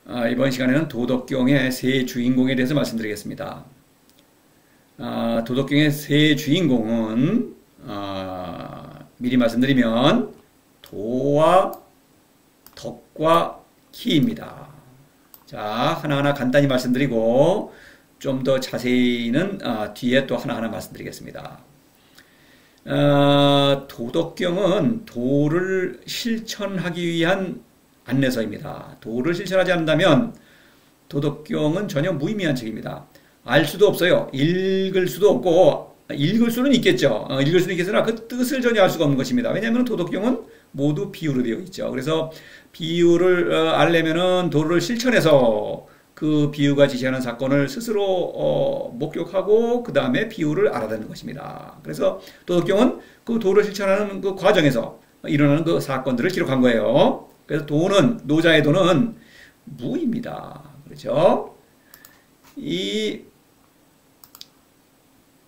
이번 시간에는 도덕경의 세 주인공에 대해서 말씀드리겠습니다. 도덕경의 세 주인공은 미리 말씀드리면 도와 덕과 기입니다. 자, 하나하나 간단히 말씀드리고 좀 더 자세히는 뒤에 또 하나하나 말씀드리겠습니다. 도덕경은 도를 실천하기 위한 안내서입니다. 도를 실천하지 않는다면 도덕경은 전혀 무의미한 책입니다. 알 수도 없어요. 읽을 수도 없고, 읽을 수는 있겠죠. 읽을 수는 있겠으나 그 뜻을 전혀 알 수가 없는 것입니다. 왜냐하면 도덕경은 모두 비유로 되어 있죠. 그래서 비유를 알려면은 도를 실천해서 그 비유가 지시하는 사건을 스스로 목격하고 그 다음에 비유를 알아듣는 것입니다. 그래서 도덕경은 그 도를 실천하는 그 과정에서 일어나는 그 사건들을 기록한 거예요. 그래서 도는, 노자의 도는 무입니다. 그렇죠?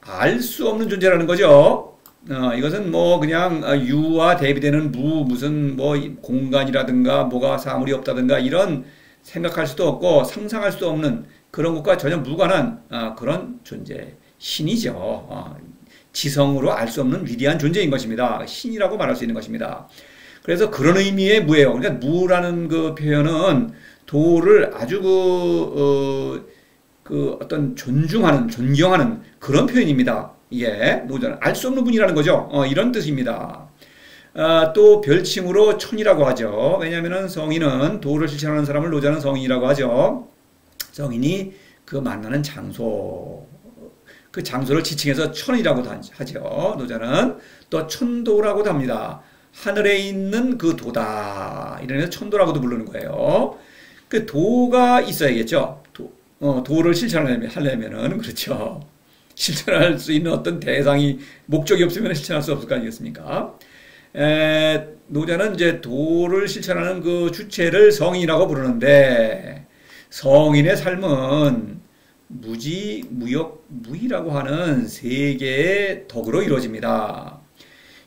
알 수 없는 존재라는 거죠. 이것은 뭐 그냥 유와 대비되는 무슨 뭐 공간이라든가 뭐가 사물이 없다든가 이런 생각할 수도 없고 상상할 수도 없는 그런 것과 전혀 무관한 그런 존재, 신이죠. 지성으로 알 수 없는 위대한 존재인 것입니다. 신이라고 말할 수 있는 것입니다. 그래서 그런 의미의 무예요. 그러니까 무라는 그 표현은 도를 아주 어떤 존경하는 그런 표현입니다. 예, 노자는 알 수 없는 분이라는 거죠. 이런 뜻입니다. 또 별칭으로 천이라고 하죠. 왜냐하면 성인은 도를 실천하는 사람을 노자는 성인이라고 하죠. 성인이 그 만나는 장소, 그 장소를 지칭해서 천이라고 하죠. 노자는 또 천도라고도 합니다. 하늘에 있는 그 도다. 이래서 천도라고도 부르는 거예요. 그 도가 있어야겠죠. 도를 실천하려면은 그렇죠. 실천할 수 있는 어떤 대상이 목적이 없으면 실천할 수 없을 거 아니겠습니까? 노자는 이제 도를 실천하는 그 주체를 성인이라고 부르는데 성인의 삶은 무지, 무역, 무의라고 하는 세 개의 덕으로 이루어집니다.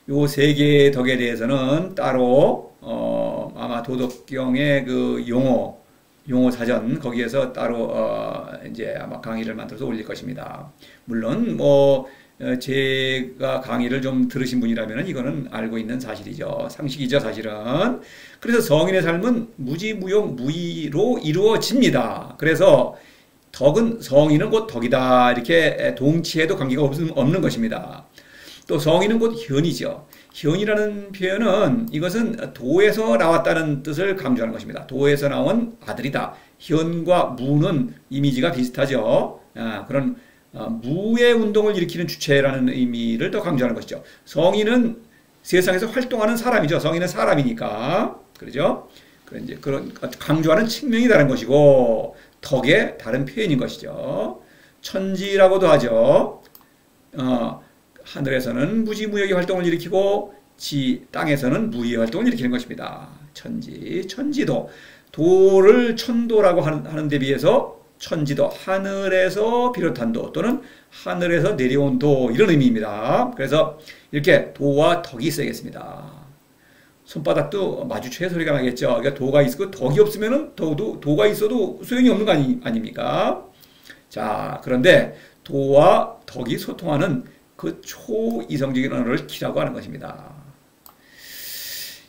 요 세 개의 덕에 대해서는 따로 아마 도덕경의 그 용어 사전 거기에서 따로 이제 아마 강의를 만들어서 올릴 것입니다. 물론 뭐 제가 강의를 좀 들으신 분이라면 이거는 알고 있는 사실이죠. 상식이죠, 사실은. 그래서 성인의 삶은 무지무용 무의로 이루어집니다. 그래서 덕은 성인은 곧 덕이다. 이렇게 동치에도 관계가 없는 것입니다. 또 성인은 곧 현이죠. 현이라는 표현은 이것은 도에서 나왔다는 뜻을 강조하는 것입니다. 도에서 나온 아들이다. 현과 무는 이미지가 비슷하죠. 그런 무의 운동을 일으키는 주체라는 의미를 더 강조하는 것이죠. 성인은 세상에서 활동하는 사람이죠. 성인은 사람이니까. 그러죠? 그런 강조하는 측면이 다른 것이고 덕의 다른 표현인 것이죠. 천지라고도 하죠. 하늘에서는 무지무역의 활동을 일으키고 땅에서는 무의 활동을 일으키는 것입니다. 천지도 도를 천도라고 하는 데 비해서 천지도 하늘에서 비롯한 도 또는 하늘에서 내려온 도 이런 의미입니다. 그래서 이렇게 도와 덕이 있어야겠습니다. 손바닥도 마주쳐야 소리가 나겠죠. 그러니까 도가 있고 덕이 없으면 도가 있어도 소용이 없는 거 아닙니까? 자, 그런데 도와 덕이 소통하는 그 초이성적인 언어를 기라고 하는 것입니다.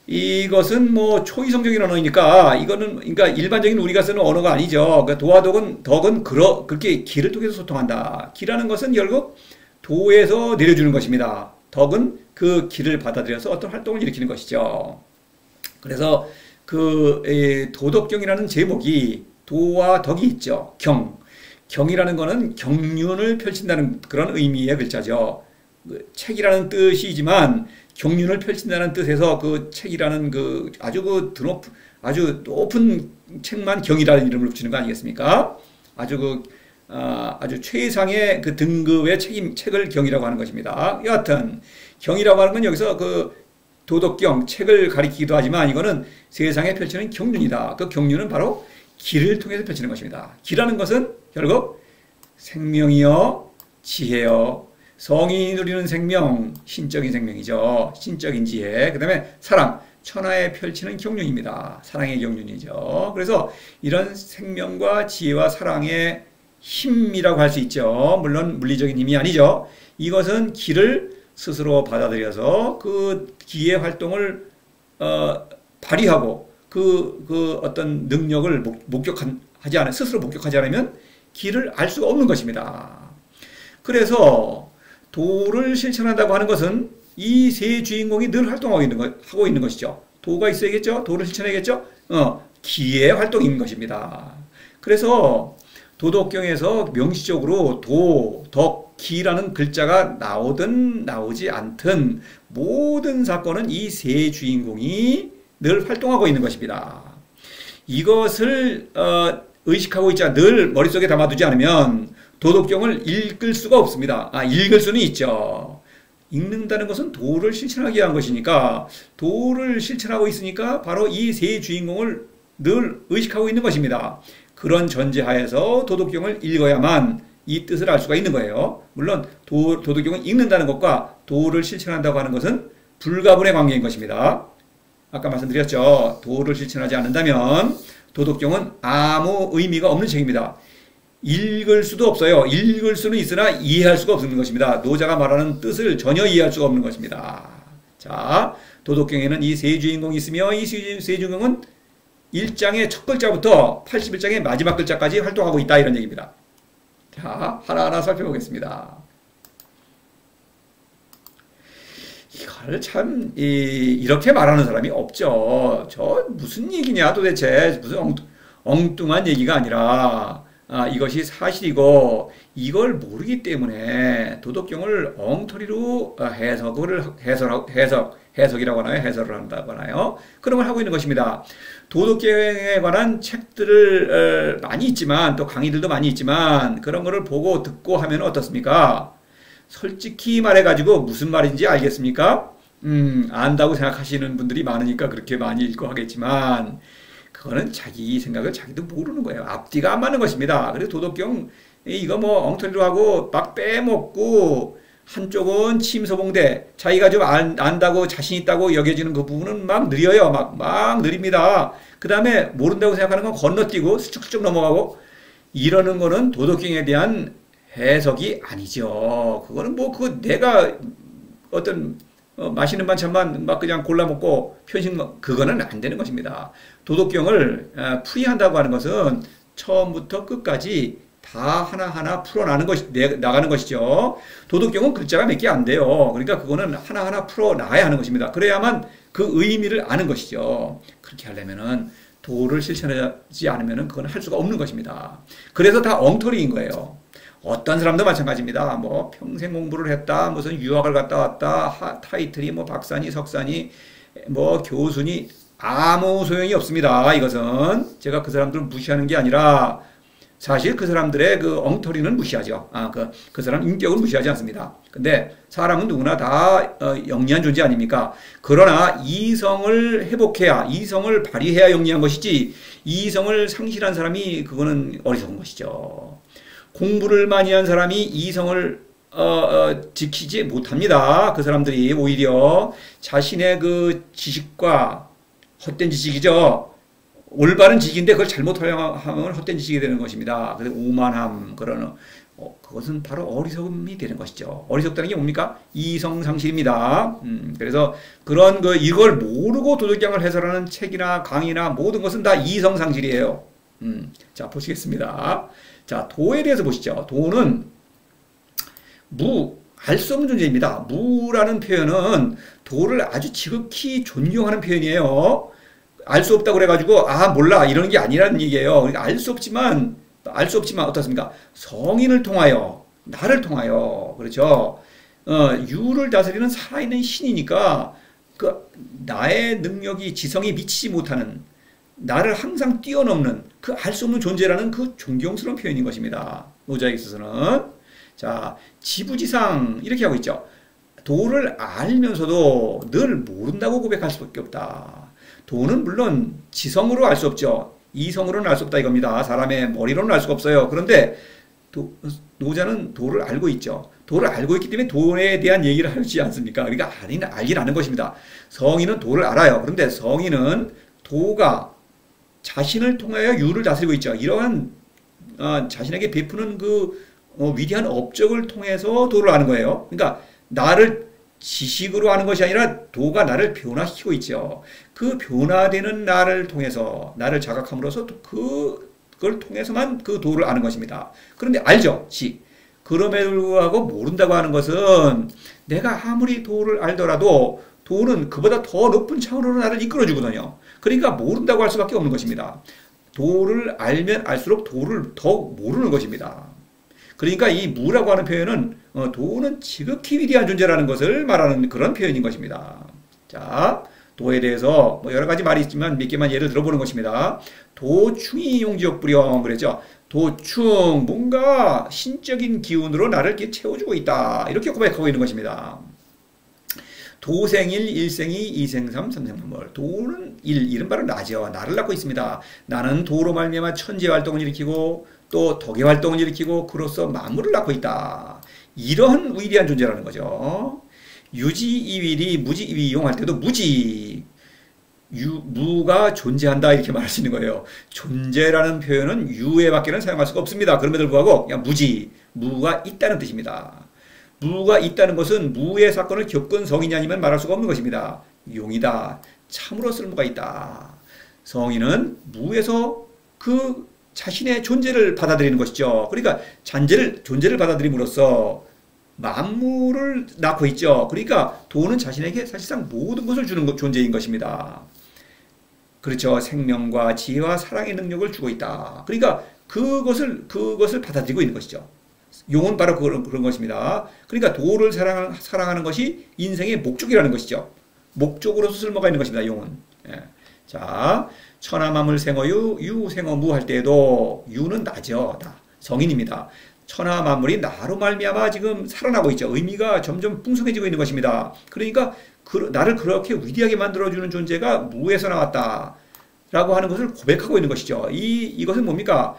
이것은 뭐 초이성적인 언어이니까 이거는 그러니까 일반적인 우리가 쓰는 언어가 아니죠. 그러니까 도와 덕은 그렇게 기를 통해서 소통한다. 기라는 것은 결국 도에서 내려주는 것입니다. 덕은 그 기를 받아들여서 어떤 활동을 일으키는 것이죠. 그래서 그 도덕경이라는 제목이 도와 덕이 있죠. 경이라는 거는 경륜을 펼친다는 그런 의미의 글자죠. 그 책이라는 뜻이지만 경륜을 펼친다는 뜻에서 그 책이라는 그 아주 높은 책만 경이라는 이름을 붙이는 거 아니겠습니까? 아주 최상의 그 등급의 책을 경이라고 하는 것입니다. 여하튼 경이라고 하는 건 여기서 그 도덕경 책을 가리키기도 하지만 이거는 세상에 펼치는 경륜이다. 그 경륜은 바로 기를 통해서 펼치는 것입니다. 기라는 것은 결국 생명이요, 지혜요, 성인이 누리는 생명, 신적인 생명이죠. 신적인 지혜. 그 다음에 사랑, 천하에 펼치는 경륜입니다. 사랑의 경륜이죠. 그래서 이런 생명과 지혜와 사랑의 힘이라고 할 수 있죠. 물론 물리적인 힘이 아니죠. 이것은 기를 스스로 받아들여서 그 기의 활동을 발휘하고 그 어떤 능력을 스스로 목격하지 않으면 기를 알 수가 없는 것입니다. 그래서 도를 실천한다고 하는 것은 이 세 주인공이 늘 활동하고 있는 것이죠. 도가 있어야겠죠. 도를 실천해야겠죠. 기의 활동인 것입니다. 그래서 도덕경에서 명시적으로 도, 덕, 기라는 글자가 나오든 나오지 않든 모든 사건은 이 세 주인공이 늘 활동하고 있는 것입니다. 이것을 의식하고 있자 늘 머릿속에 담아두지 않으면 도덕경을 읽을 수가 없습니다. 읽을 수는 있죠. 읽는다는 것은 도를 실천하기 위한 것이니까 도를 실천하고 있으니까 바로 이 세 주인공을 늘 의식하고 있는 것입니다. 그런 전제하에서 도덕경을 읽어야만 이 뜻을 알 수가 있는 거예요. 물론 도덕경을 읽는다는 것과 도를 실천한다고 하는 것은 불가분의 관계인 것입니다. 아까 말씀드렸죠. 도를 실천하지 않는다면 도덕경은 아무 의미가 없는 책입니다. 읽을 수도 없어요. 읽을 수는 있으나 이해할 수가 없는 것입니다. 노자가 말하는 뜻을 전혀 이해할 수가 없는 것입니다. 자, 도덕경에는 이 세 주인공이 있으며 이 세 주인공은 1장의 첫 글자부터 81장의 마지막 글자까지 활동하고 있다 이런 얘기입니다. 자, 하나하나 살펴보겠습니다. 이걸 참 이렇게 말하는 사람이 없죠. 저 무슨 얘기냐 도대체. 무슨 엉뚱한 얘기가 아니라 이것이 사실이고 이걸 모르기 때문에 도덕경을 엉터리로 해석이라고 하나요? 해설을 한다고 하나요? 그런 걸 하고 있는 것입니다. 도덕경에 관한 책들을 많이 있지만 또 강의들도 많이 있지만 그런 거를 보고 듣고 하면 어떻습니까? 솔직히 말해가지고 무슨 말인지 알겠습니까? 안다고 생각하시는 분들이 많으니까 그렇게 많이 읽고 하겠지만 그거는 자기 생각을 자기도 모르는 거예요. 앞뒤가 안 맞는 것입니다. 그래서 도덕경 이거 뭐 엉터리로 하고 막 빼먹고 한쪽은 침소봉대 자기가 좀 안다고 자신 있다고 여겨지는 그 부분은 막 느려요. 막 느립니다. 그 다음에 모른다고 생각하는 건 건너뛰고 스쩍스쩍 넘어가고 이러는 거는 도덕경에 대한 해석이 아니죠. 그거는 뭐 그거 내가 어떤 맛있는 반찬만 막 그냥 골라 먹고 그거는 안 되는 것입니다. 도덕경을 풀이한다고 하는 것은 처음부터 끝까지 다 하나하나 풀어나가는 것이죠. 도덕경은 글자가 몇 개 안 돼요. 그러니까 그거는 하나하나 풀어나가야 하는 것입니다. 그래야만 그 의미를 아는 것이죠. 그렇게 하려면은 도를 실천하지 않으면은 그건 할 수가 없는 것입니다. 그래서 다 엉터리인 거예요. 어떤 사람도 마찬가지입니다. 뭐 평생 공부를 했다, 무슨 유학을 갔다 왔다, 타이틀이 뭐 박사니 석사니 뭐 교수니 아무 소용이 없습니다. 이것은 제가 그 사람들을 무시하는 게 아니라 사실 그 사람들의 그 엉터리는 무시하죠. 그 사람 인격을 무시하지 않습니다. 근데 사람은 누구나 다 영리한 존재 아닙니까? 그러나 이성을 회복해야, 이성을 발휘해야 영리한 것이지 이성을 상실한 사람이 그거는 어리석은 것이죠. 공부를 많이 한 사람이 이성을 지키지 못합니다. 그 사람들이 오히려 자신의 그 지식과 헛된 지식이죠. 올바른 지식인데 그걸 잘못 활용하면 헛된 지식이 되는 것입니다. 그래서 오만함 그것은 바로 어리석음이 되는 것이죠. 어리석다는 게 뭡니까? 이성상실입니다. 그래서 그런 이걸 모르고 도덕경을 해설하는 책이나 강의나 모든 것은 다 이성상실이에요. 자, 보시겠습니다. 자, 도에 대해서 보시죠. 도는 알 수 없는 존재입니다. 무라는 표현은 도를 아주 지극히 존경하는 표현이에요. 알 수 없다고 그래가지고 몰라 이러는 게 아니라는 얘기예요. 그러니까 알 수 없지만 어떻습니까? 성인을 통하여 나를 통하여 그렇죠. 유를 다스리는 살아있는 신이니까 그 나의 능력이 지성이 미치지 못하는 나를 항상 뛰어넘는 그 알 수 없는 존재라는 그 존경스러운 표현인 것입니다. 노자에 있어서는. 자, 지부지상 이렇게 하고 있죠. 도를 알면서도 늘 모른다고 고백할 수밖에 없다. 도는 물론 지성으로 알 수 없죠. 이성으로는 알 수 없다 이겁니다. 사람의 머리로는 알 수가 없어요. 그런데 노자는 도를 알고 있죠. 도를 알고 있기 때문에 도에 대한 얘기를 하지 않습니까? 그러니까 알긴 아는 것입니다. 성인은 도를 알아요. 그런데 성인은 도가 자신을 통하여 유를 다스리고 있죠. 이러한 자신에게 베푸는 그 위대한 업적을 통해서 도를 아는 거예요. 그러니까 나를 지식으로 아는 것이 아니라 도가 나를 변화시키고 있죠. 그 변화되는 나를 통해서 나를 자각함으로써 그걸 통해서만 그 도를 아는 것입니다. 그런데 알죠? 그럼에도 불구하고 모른다고 하는 것은 내가 아무리 도를 알더라도 도는 그보다 더 높은 차원으로 나를 이끌어주거든요. 그러니까 모른다고 할 수밖에 없는 것입니다. 도를 알면 알수록 도를 더 모르는 것입니다. 그러니까 이 무라고 하는 표현은 도는 지극히 위대한 존재라는 것을 말하는 그런 표현인 것입니다. 자, 도에 대해서 뭐 여러 가지 말이 있지만 몇 개만 예를 들어보는 것입니다. 도충이 용지역불영 그랬죠. 도충 뭔가 신적인 기운으로 나를 이렇게 채워주고 있다. 이렇게 고백하고 있는 것입니다. 도생일, 일생이, 이생삼, 삼생만물. 도는 일은 바로 나죠. 나를 낳고 있습니다. 나는 도로 말미암아 천재 활동을 일으키고 또 덕의 활동을 일으키고 그로써 만물을 낳고 있다. 이런 위대한 존재라는 거죠. 유지이위리 무지이위용 할 때도 무가 존재한다 이렇게 말할 수 있는 거예요. 존재라는 표현은 유에 밖에는 사용할 수가 없습니다. 그럼에도 불구하고 그냥 무가 있다는 뜻입니다. 무가 있다는 것은 무의 사건을 겪은 성인이 아니면 말할 수가 없는 것입니다. 용이다. 참으로 쓸모가 있다. 성인은 무에서 그 자신의 존재를 받아들이는 것이죠. 그러니까 존재를 받아들임으로써 만물을 낳고 있죠. 그러니까 도는 자신에게 사실상 모든 것을 주는 존재인 것입니다. 그렇죠. 생명과 지혜와 사랑의 능력을 주고 있다. 그러니까 그것을 받아들이고 있는 것이죠. 용은 바로 그런 것입니다. 그러니까 도를 사랑하는 것이 인생의 목적이라는 것이죠. 목적으로서 쓸모가 있는 것입니다. 용은. 예. 자, 천하만물 생어유, 유생어무 할 때에도 유는 나죠. 나. 성인입니다. 천하만물이 나로 말미암아 지금 살아나고 있죠. 의미가 점점 풍성해지고 있는 것입니다. 그러니까 나를 그렇게 위대하게 만들어주는 존재가 무에서 나왔다. 라고 하는 것을 고백하고 있는 것이죠. 이것은 뭡니까?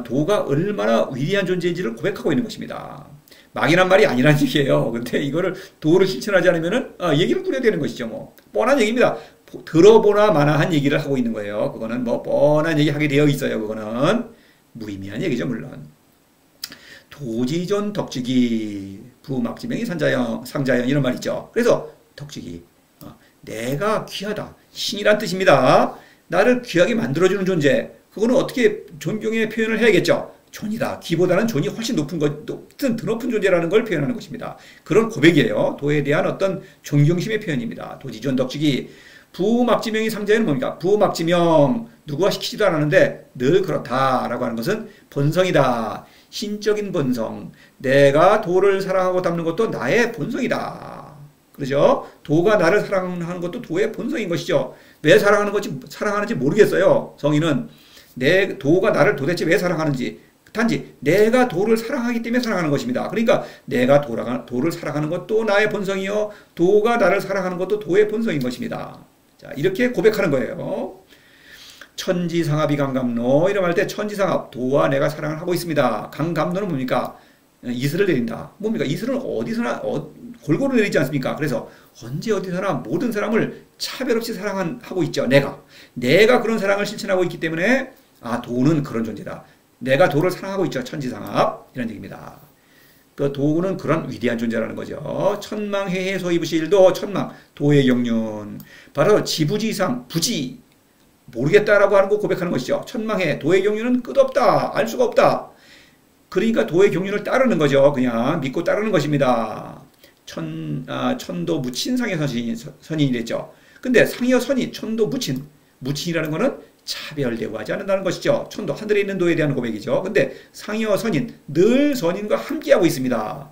도가 얼마나 위대한 존재인지를 고백하고 있는 것입니다. 막연한 말이 아니라는 얘기예요. 근데 이거를 도를 실천하지 않으면은 얘기를 꾸려야 되는 것이죠. 뭐 뻔한 얘기입니다. 들어보나 마나한 얘기를 하고 있는 거예요. 그거는 뭐 뻔한 얘기 하게 되어 있어요. 그거는 무의미한 얘기죠, 물론. 도지존 덕지기 부막지명이 상자연 이런 말 있죠. 그래서 덕지기 내가 귀하다. 신이란 뜻입니다. 나를 귀하게 만들어주는 존재. 그거는 어떻게 존경의 표현을 해야겠죠. 존이다. 기보다는 존이 훨씬 더 높은 존재라는 걸 표현하는 것입니다. 그런 고백이에요. 도에 대한 어떤 존경심의 표현입니다. 도지존 덕지기 부막지명이 상자에는 뭡니까? 부막지명 누구가 시키지도 않았는데 늘 그렇다라고 하는 것은 본성이다. 신적인 본성. 내가 도를 사랑하고 닮는 것도 나의 본성이다. 그렇죠? 도가 나를 사랑하는 것도 도의 본성인 것이죠. 왜 사랑하는지 모르겠어요. 성인은 도가 나를 도대체 왜 사랑하는지 단지 내가 도를 사랑하기 때문에 사랑하는 것입니다. 그러니까 내가 도를 사랑하는 것도 나의 본성이요 도가 나를 사랑하는 것도 도의 본성인 것입니다. 자, 이렇게 고백하는 거예요. 천지상합이 강감로 이런 말 때 천지상합 도와 내가 사랑을 하고 있습니다. 강감로는 뭡니까? 이슬을 내린다. 뭡니까? 이슬은 어디서나 골고루 내리지 않습니까? 그래서 언제 어디서나 모든 사람을 차별 없이 사랑하고 있죠. 내가 그런 사랑을 실천하고 있기 때문에 도는 그런 존재다. 내가 도를 사랑하고 있죠. 천지상합 이런 얘기입니다. 그 도는 그런 위대한 존재라는 거죠. 천망해해 소이부시일도 천망 도의 경륜 바로 지부지상 부지 모르겠다라고 하는 거 고백하는 것이죠. 천망해 도의 경륜은 끝없다. 알 수가 없다. 그러니까 도의 경륜을 따르는 거죠. 그냥 믿고 따르는 것입니다. 천도 무친 상여 선인이 됐죠. 근데 상여 선인 천도 무친이라는 거는 차별 대우하지 않는다는 것이죠. 천도 하늘에 있는 도에 대한 고백이죠. 근데 상여 선인 늘 선인과 함께하고 있습니다.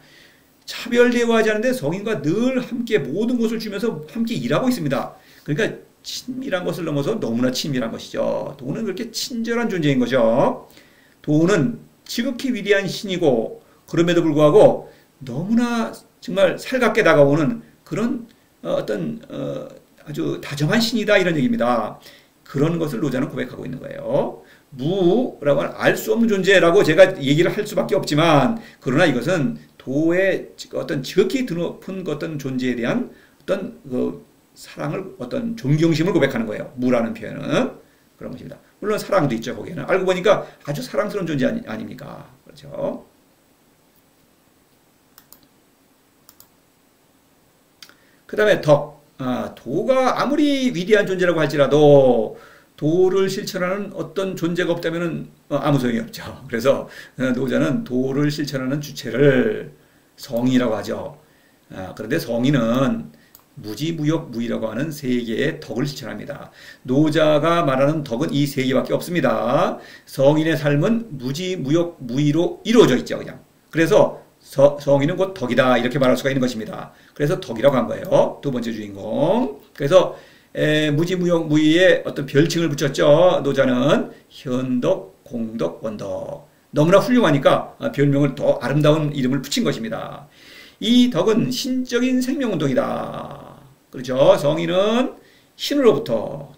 차별 대우하지 않는데 성인과 늘 함께 모든 것을 주면서 함께 일하고 있습니다. 그러니까 친밀한 것을 넘어서 너무나 친밀한 것이죠. 도는 그렇게 친절한 존재인 거죠. 도는 지극히 위대한 신이고 그럼에도 불구하고 너무나 정말 살갑게 다가오는 그런 아주 다정한 신이다 이런 얘기입니다. 그런 것을 노자는 고백하고 있는 거예요. 무라고 하는 알 수 없는 존재라고 제가 얘기를 할 수밖에 없지만 그러나 이것은 도의 어떤 지극히 드높은 어떤 존재에 대한 어떤 그 사랑을, 어떤 존경심을 고백하는 거예요. 무라는 표현은 그런 것입니다. 물론 사랑도 있죠. 거기에는 알고 보니까 아주 사랑스러운 존재 아닙니까? 그렇죠. 그 다음에 덕. 도가 아무리 위대한 존재라고 할지라도 도를 실천하는 어떤 존재가 없다면 아무 소용이 없죠. 그래서 노자는 도를 실천하는 주체를 성이라고 하죠. 그런데 성인은 무지, 무역, 무의라고 하는 세 개의 덕을 실천합니다. 노자가 말하는 덕은 이 세 개밖에 없습니다. 성인의 삶은 무지, 무역, 무의로 이루어져 있죠. 그냥. 그래서 성인은 곧 덕이다, 이렇게 말할 수가 있는 것입니다. 그래서 덕이라고 한 거예요. 두 번째 주인공. 그래서 무지, 무역, 무의의 어떤 별칭을 붙였죠. 노자는 현덕, 공덕, 원덕. 너무나 훌륭하니까 별명을 더 아름다운 이름을 붙인 것입니다. 이 덕은 신적인 생명운동이다. 그렇죠. 성인은 신으로부터,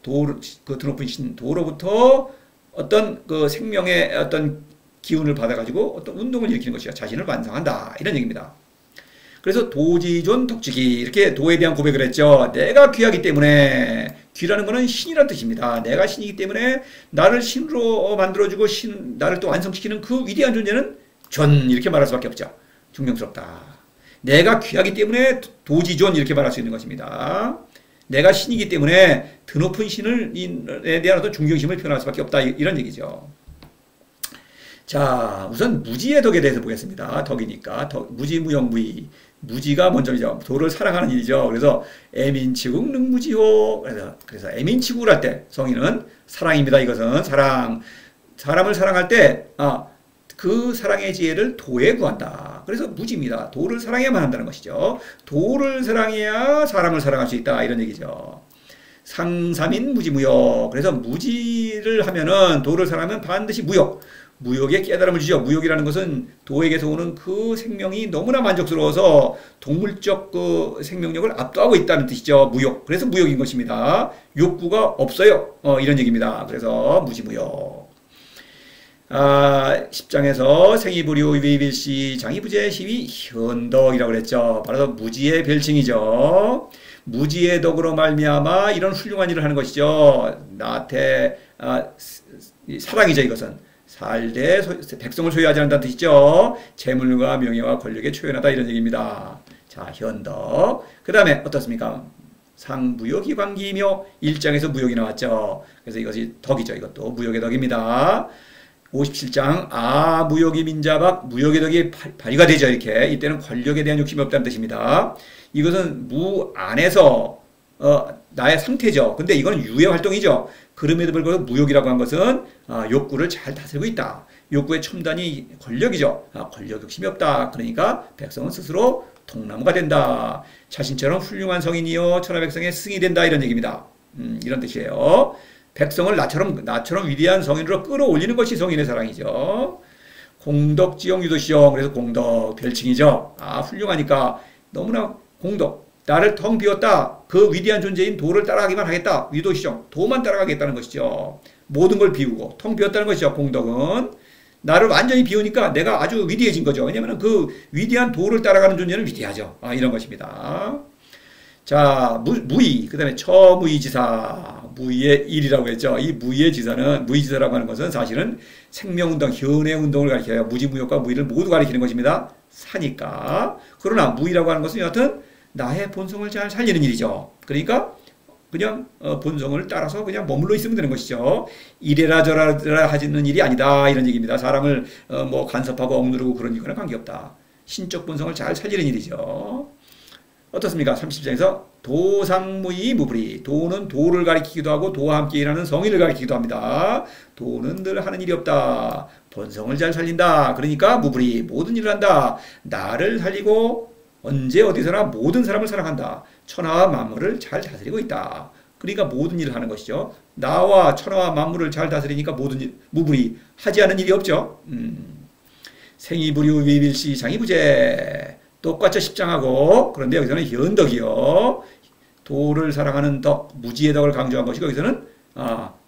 그 드높은 신, 도로부터 어떤 그 생명의 어떤 기운을 받아가지고 어떤 운동을 일으키는 것이야. 자신을 완성한다. 이런 얘기입니다. 그래서 도지존 덕지기, 이렇게 도에 대한 고백을 했죠. 내가 귀하기 때문에, 귀라는 것은 신이라는 뜻입니다. 내가 신이기 때문에 나를 신으로 만들어주고 나를 또 완성시키는 그 위대한 존재는 존, 이렇게 말할 수밖에 없죠. 존경스럽다. 내가 귀하기 때문에 도지존, 이렇게 말할 수 있는 것입니다. 내가 신이기 때문에 드높은 신에 대한 어떤 존경심을 표현할 수밖에 없다. 이런 얘기죠. 자, 우선 무지의 덕에 대해서 보겠습니다. 덕이니까. 무지, 무역, 무의. 무지가 먼저이죠. 도를 사랑하는 일이죠. 그래서 애민치국 능무지호. 그래서 애민치국을 할 때 성인은 사랑입니다. 이것은 사랑. 사람을 사랑할 때 그 사랑의 지혜를 도에 구한다. 그래서 무지입니다. 도를 사랑해야만 한다는 것이죠. 도를 사랑해야 사람을 사랑할 수 있다. 이런 얘기죠. 상삼인 무지무역. 그래서 무지를 하면은, 도를 사랑하면 반드시 무역. 무역에 깨달음을 주죠. 무역이라는 것은 도에게서 오는 그 생명이 너무나 만족스러워서 동물적 그 생명력을 압도하고 있다는 뜻이죠. 무역. 그래서 무역인 것입니다. 욕구가 없어요. 이런 얘기입니다. 그래서 무지무역. 10장에서 생이부류 위빌시 장이부재 시위 현덕이라고 그랬죠. 바로 무지의 별칭이죠. 무지의 덕으로 말미암아 이런 훌륭한 일을 하는 것이죠. 나한테 사랑이죠. 이것은 살되 백성을 소유하지 않는다는 뜻이죠. 재물과 명예와 권력에 초연하다, 이런 얘기입니다. 자, 현덕. 그 다음에 어떻습니까? 상무역이 관기이며 1장에서 무역이 나왔죠. 그래서 이것이 덕이죠. 이것도 무역의 덕입니다. 57장 무역이 민자박, 무역의 덕이 발휘가 되죠. 이렇게 이때는 권력에 대한 욕심이 없다는 뜻입니다. 이것은 무 안에서 나의 상태죠. 근데 이건 유해 활동이죠. 그럼에도 불구하고 무역이라고 한 것은 욕구를 잘 다스리고 있다. 욕구의 첨단이 권력이죠. 권력 욕심이 없다. 그러니까 백성은 스스로 통나무가 된다. 자신처럼 훌륭한 성인이요 천하백성의 승이 된다. 이런 얘기입니다. 이런 뜻이에요. 백성을 나처럼 위대한 성인으로 끌어올리는 것이 성인의 사랑이죠. 공덕지용 유도시용. 그래서 공덕 별칭이죠. 훌륭하니까 너무나 공덕. 나를 텅 비웠다. 그 위대한 존재인 도를 따라가기만 하겠다. 유도시정. 도만 따라가겠다는 것이죠. 모든 걸 비우고 텅 비웠다는 것이죠. 공덕은. 나를 완전히 비우니까 내가 아주 위대해진 거죠. 왜냐하면 그 위대한 도를 따라가는 존재는 위대하죠. 이런 것입니다. 자, 무의. 그 다음에 처무의지사. 무의의 일이라고 했죠. 이 무의지사라고 하는 것은 사실은 생명운동, 현해운동을 가리켜요. 무지무역과 무의를 모두 가리키는 것입니다. 사니까. 그러나 무의라고 하는 것은 여하튼 나의 본성을 잘 살리는 일이죠. 그러니까 그냥 본성을 따라서 그냥 머물러 있으면 되는 것이죠. 이래라 저래라 하지는 일이 아니다. 이런 얘기입니다. 사람을 뭐 간섭하고 억누르고 그런 거는 관계없다. 신적 본성을 잘 살리는 일이죠. 어떻습니까? 30장에서 도상무의 무불이. 도는 도를 가리키기도 하고 도와 함께 일하는 성인을 가리키기도 합니다. 도는 늘 하는 일이 없다. 본성을 잘 살린다. 그러니까 무불이. 모든 일을 한다. 나를 살리고 언제 어디서나 모든 사람을 사랑한다. 천하와 만물을 잘 다스리고 있다. 그러니까 모든 일을 하는 것이죠. 나와 천하와 만물을 잘 다스리니까 모든 일, 무불이. 하지 않은 일이 없죠. 생이부류 위빌시 장이부재. 똑같죠. 10장하고. 그런데 여기서는 현덕이요. 도를 사랑하는 덕, 무지의 덕을 강조한 것이고 여기서는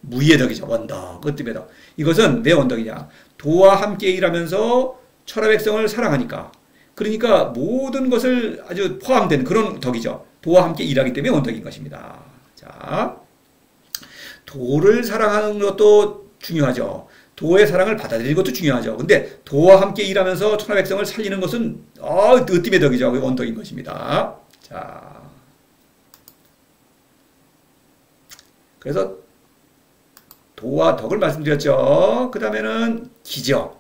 무의의 덕이죠. 원덕, 그 뜻의 덕. 이것은 왜 원덕이냐? 도와 함께 일하면서 천하 백성을 사랑하니까 그러니까 모든 것을 아주 포함된 그런 덕이죠. 도와 함께 일하기 때문에 원덕인 것입니다. 자, 도를 사랑하는 것도 중요하죠. 도의 사랑을 받아들이는 것도 중요하죠. 근데 도와 함께 일하면서 천하 백성을 살리는 것은 으뜸의 덕이죠. 원덕인 것입니다. 자, 그래서 도와 덕을 말씀드렸죠. 그 다음에는 기죠.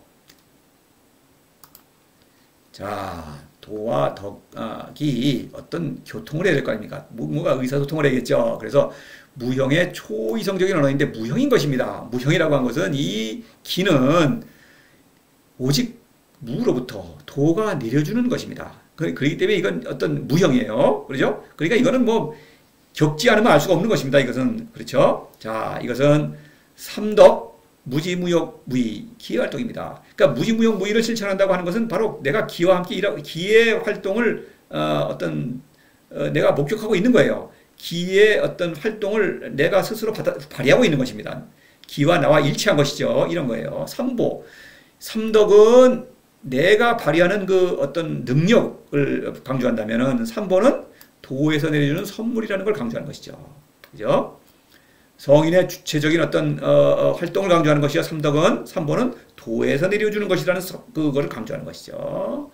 자, 도와 덕이 어떤 교통을 해야 될 거 아닙니까? 뭔가 의사소통을 해야겠죠. 그래서 무형의 초이성적인 언어인데 무형인 것입니다. 무형이라고 한 것은 이 기는 오직 무로부터 도가 내려주는 것입니다. 그렇기 때문에 이건 어떤 무형이에요. 그렇죠? 그러니까 이거는 뭐 겪지 않으면 알 수가 없는 것입니다. 이것은. 그렇죠? 자, 이것은 삼덕, 무지무역, 무의, 기의 활동입니다. 그러니까 무지무역, 무의를 실천한다고 하는 것은 바로 내가 기와 함께 일하고 기의 활동을 내가 목격하고 있는 거예요. 기의 어떤 활동을 내가 스스로 발휘하고 있는 것입니다. 기와 나와 일치한 것이죠. 이런 거예요. 삼보, 삼덕은 내가 발휘하는 그 어떤 능력을 강조한다면은 삼보는 도에서 내려주는 선물이라는 걸 강조하는 것이죠. 그죠? 성인의 주체적인 어떤 활동을 강조하는 것이야. 삼보는 도에서 내려주는 것이라는 그거를 강조하는 것이죠.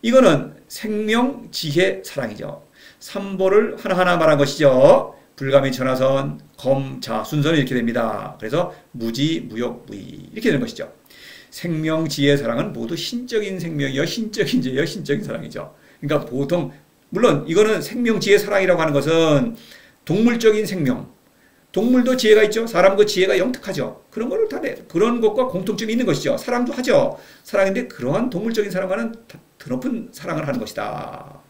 이거는 생명, 지혜, 사랑이죠. 삼보를 하나하나 말한 것이죠. 불가미, 천하선, 검, 자, 순서는 이렇게 됩니다. 그래서 무지, 무역, 무의 이렇게 되는 것이죠. 생명, 지혜, 사랑은 모두 신적인 생명이요, 신적인 지혜요, 신적인 사랑이죠. 그러니까 보통 물론 이거는 생명, 지혜, 사랑이라고 하는 것은 동물적인 생명, 동물도 지혜가 있죠. 사람도 지혜가 영특하죠. 그런 거를 그런 것과 공통점이 있는 것이죠. 사랑도 하죠. 사랑인데 그러한 동물적인 사랑과는 드높은 사랑을 하는 것이다.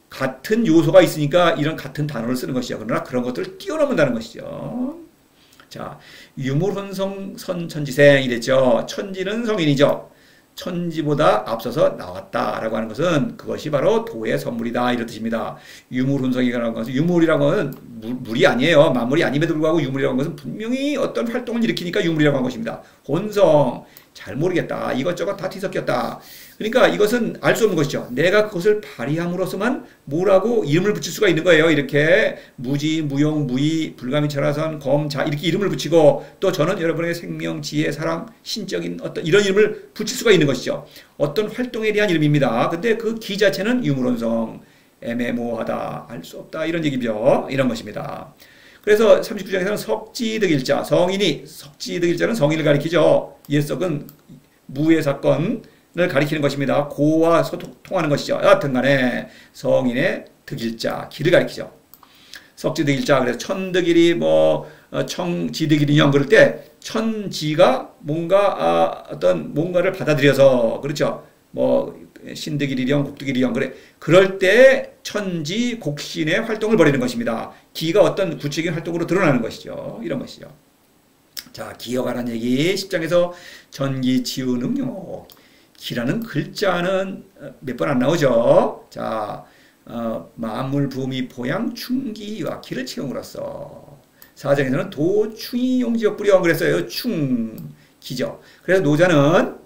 같은 요소가 있으니까 이런 같은 단어를 쓰는 것이죠. 그러나 그런 것들을 뛰어넘는다는 것이죠. 자, 유물혼성 선천지생 이랬죠. 천지는 성인이죠. 천지보다 앞서서 나왔다라고 하는 것은 그것이 바로 도의 선물이다 이런 뜻입니다. 유물혼성이라는 것은 유물이라고 하는 물이 아니에요. 만물이 아님에도 불구하고 유물이라고 하는 것은 분명히 어떤 활동을 일으키니까 유물이라고 한 것입니다. 혼성, 잘 모르겠다. 이것저것 다 뒤섞였다. 그러니까 이것은 알 수 없는 것이죠. 내가 그것을 발휘함으로써만 뭐라고 이름을 붙일 수가 있는 거예요. 이렇게 무지, 무용, 무의, 불가미, 천하선, 검, 자 이렇게 이름을 붙이고 또 저는 여러분의 생명, 지혜, 사랑, 신적인 어떤 이런 이름을 붙일 수가 있는 것이죠. 어떤 활동에 대한 이름입니다. 근데 그 기 자체는 유물혼성, 애매모호하다, 알 수 없다 이런 얘기죠. 이런 것입니다. 그래서 39장에서는 석지득일자, 성인이 석지득일자는 성인을 가리키죠. 예석은 무의 사건을 가리키는 것입니다. 고와 소통하는 것이죠. 여하튼 간에 성인의 득일자, 기를 가리키죠. 석지득일자, 그래서 천득일이 청지득일이냐 그럴 때 천지가 뭔가를 받아들여서 그렇죠. 신득일이령, 곡득일이령 그럴 때 천지 곡신의 활동을 벌이는 것입니다. 기가 어떤 구체적인 활동으로 드러나는 것이죠. 이런 것이죠. 자, 기어가라는 얘기 10장에서 전기, 치유, 능력 기라는 글자는 몇 번 안 나오죠. 자, 만물, 부미, 포양, 충기와 기를 채움으로써 4장에서는 도, 충이, 용지역, 뿌리왕 그랬어요. 충, 기죠. 그래서 노자는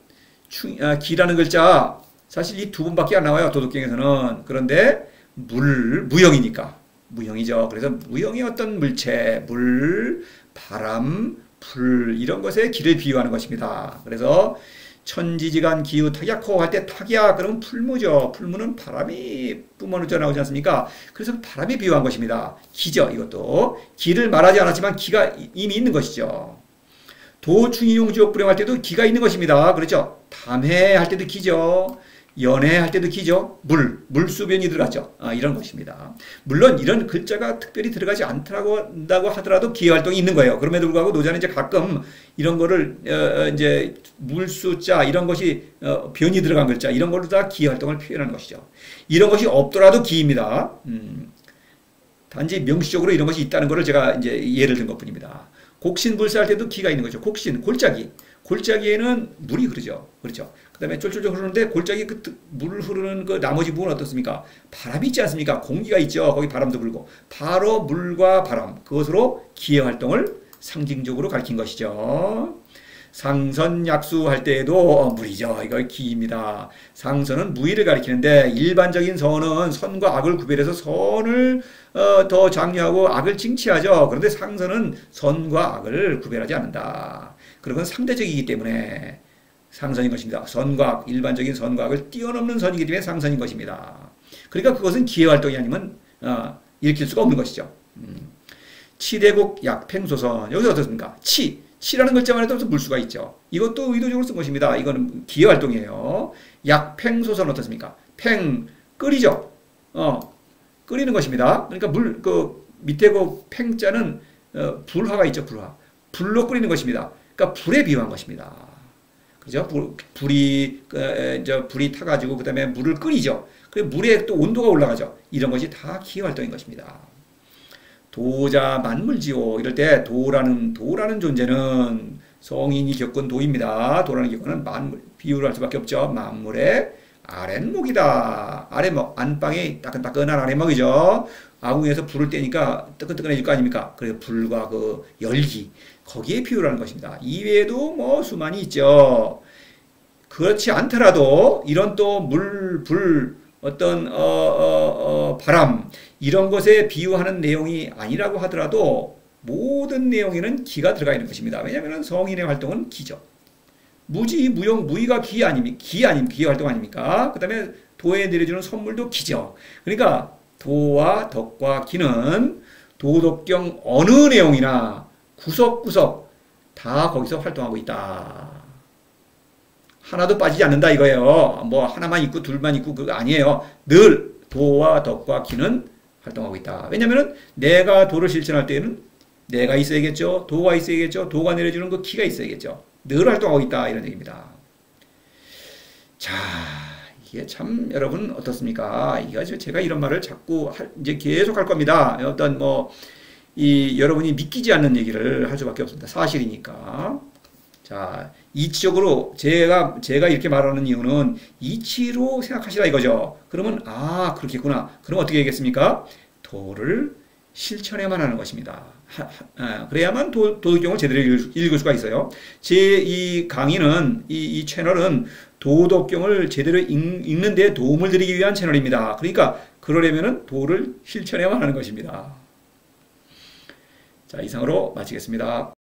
기라는 글자 사실 이 두 번밖에 안 나와요. 도덕경에서는. 그런데 무형이니까. 무형이죠. 그래서 무형의 어떤 물체, 물, 바람, 불 이런 것에 기를 비유하는 것입니다. 그래서 천지지간 기후 탁약호 할 때 탁이야 그러면 풀무죠. 풀무는 바람이 뿜어져 나오지 않습니까? 그래서 바람이 비유한 것입니다. 기죠. 이것도. 기를 말하지 않았지만 기가 이미 있는 것이죠. 도충이용지옥 불행할 때도 기가 있는 것입니다. 그렇죠? 담해할 때도 기죠. 연애할 때도 기죠. 물수변이 들어갔죠. 이런 것입니다. 물론 이런 글자가 특별히 들어가지 않다고 하더라도 기의 활동이 있는 거예요. 그럼에도 불구하고 노자는 이제 가끔 이런 거를 이제 물수자 이런 것이 변이 들어간 글자 이런 걸로 다 기의 활동을 표현하는 것이죠. 이런 것이 없더라도 기입니다. 단지 명시적으로 이런 것이 있다는 것을 제가 이제 예를 든 것뿐입니다. 곡신불사할 때도 기가 있는 거죠. 곡신, 골짜기. 골짜기에는 물이 흐르죠. 그렇죠. 그 다음에 쫄쫄쫄 흐르는데 골짜기 물 흐르는 그 나머지 부분은 어떻습니까? 바람이 있지 않습니까? 공기가 있죠. 거기 바람도 불고. 바로 물과 바람. 그것으로 기의 활동을 상징적으로 가리킨 것이죠. 상선약수 할 때에도 무리죠. 이거 기입니다. 상선은 무의를 가리키는데 일반적인 선은 선과 악을 구별해서 선을 더 장려하고 악을 징치하죠. 그런데 상선은 선과 악을 구별하지 않는다. 그런 건 상대적이기 때문에 상선인 것입니다. 선과 악, 일반적인 선과 악을 뛰어넘는 선이기 때문에 상선인 것입니다. 그러니까 그것은 기회활동이 아니면 일으킬 수가 없는 것이죠. 치대국 약팽소선. 여기서 어떻습니까? 치라는 글자만 해도 물수가 있죠. 이것도 의도적으로 쓴 것입니다. 이거는 기회활동이에요. 약팽소선 어떻습니까? 팽, 끓이죠. 끓이는 것입니다. 그러니까 밑에 그 팽자는 불화가 있죠. 불로 끓이는 것입니다. 그러니까 불에 비유한 것입니다. 그죠? 불이 타가지고 그 다음에 물을 끓이죠. 그 물에 또 온도가 올라가죠. 이런 것이 다 기회활동인 것입니다. 도자 만물지오. 이럴 때 도라는 존재는 성인이 겪은 도입니다. 도라는 경우는 만물, 비유를 할 수밖에 없죠. 만물의 아랫목이다. 아랫목, 안방이 따끈따끈한 아랫목이죠. 아궁이에서 불을 떼니까 뜨끈뜨끈해질 거 아닙니까? 그래서 불과 그 열기, 거기에 비유를 하는 것입니다. 이외에도 뭐 수많이 있죠. 그렇지 않더라도 이런 또 불, 어떤 바람 이런 것에 비유하는 내용이 아니라고 하더라도 모든 내용에는 기가 들어가 있는 것입니다. 왜냐하면 성인의 활동은 기죠. 무지, 무용, 무의가 기 활동 아닙니까? 그 다음에 도에 내려주는 선물도 기죠. 그러니까 도와 덕과 기는 도덕경 어느 내용이나 구석구석 다 거기서 활동하고 있다. 하나도 빠지지 않는다 이거예요. 뭐 하나만 있고 둘만 있고 그거 아니에요. 늘 도와 덕과 기는 활동하고 있다. 왜냐하면 내가 도를 실천할 때에는 내가 있어야겠죠. 도가 있어야겠죠. 도가 내려주는 그 기가 있어야겠죠. 늘 활동하고 있다 이런 얘기입니다. 자, 이게 참 여러분 어떻습니까? 이게 제가 이런 말을 자꾸 이제 계속 할 겁니다. 어떤 여러분이 믿기지 않는 얘기를 할 수밖에 없습니다. 사실이니까. 자, 이치적으로 제가 이렇게 말하는 이유는 이치로 생각하시라 이거죠. 그러면 그렇겠구나. 그럼 어떻게 하겠습니까? 도를 실천해야만 하는 것입니다. 그래야만 도덕경을 제대로 읽을 수가 있어요. 제 이 강의는 이 채널은 도덕경을 제대로 읽는 데 도움을 드리기 위한 채널입니다. 그러니까 그러려면은 도를 실천해야만 하는 것입니다. 자, 이상으로 마치겠습니다.